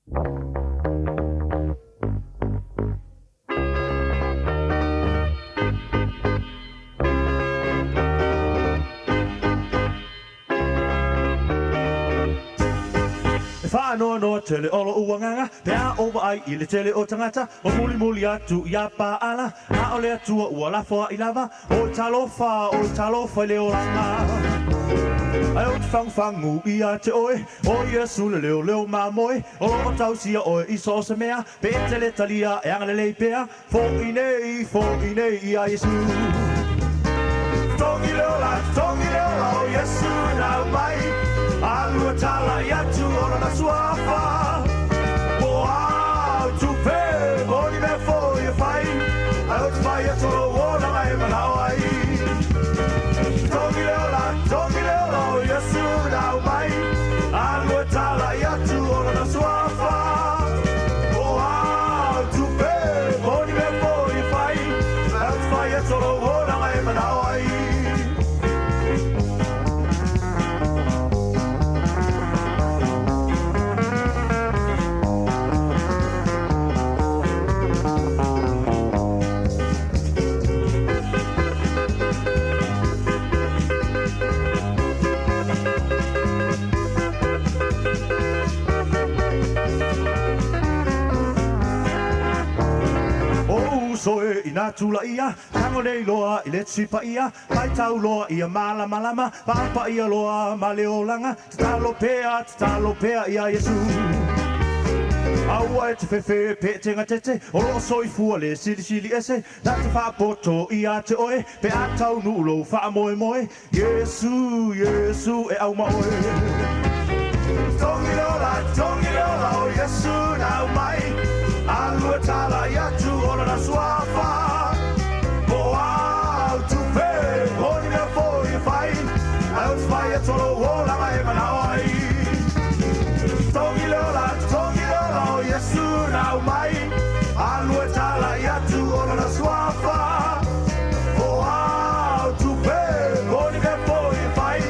No tele olo uanganga pea over ai ile tele o tangata o muli atu ia paala a ole atu ua la foa ilava o talofa le olanga ai o fangu ia te oe o Yesu le leo mamoe o tausia o iso se mea pe tele talia e anga le pea fo ine ia Yesu tongi leola o Yesu na mai Alua tala yatu ona na suafa O au tupe Boni me fo ye fai Au tfai atoro ona mai manawai Tongi leola o Yesu na mai Alua tala yatu ona na suafa O au tupe Boni me fo ye fai Au tfai atoro ona mai manawai Soe ina tula ia, tango nei loa i le tsipa ia, pai tau loa ia malama, papa ia loa maleolanga, talo pea ia Yesu. Aua e te fefe pe tenga tete, o lo soi fua le sili ese, na te whapoto ia te oe, pe a tau nulo wha moe, Yesu e au maoe. Tongi lola o Yesu na mai, Alua tala yatu ona na suafa O au tupe Oni mea fo i fai Au tfai atolo ola mai manawai Tongi lola o Yesu na mai Alua tala yatu ona na suafa O au tupe Oni mea fo i fai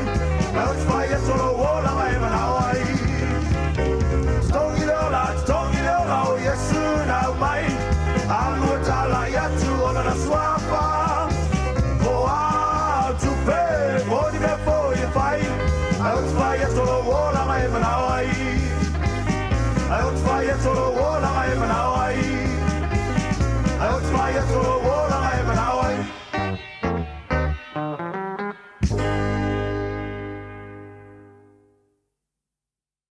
Au tfai atolo ola mai manawai Tongi lola o Yesu na mai Alua tala yatu ona na suafa O au tupe Moni me fo i fai Au tfai atolo ola mai manawai Au tfai atolo ola mai manawai Au tfai atolo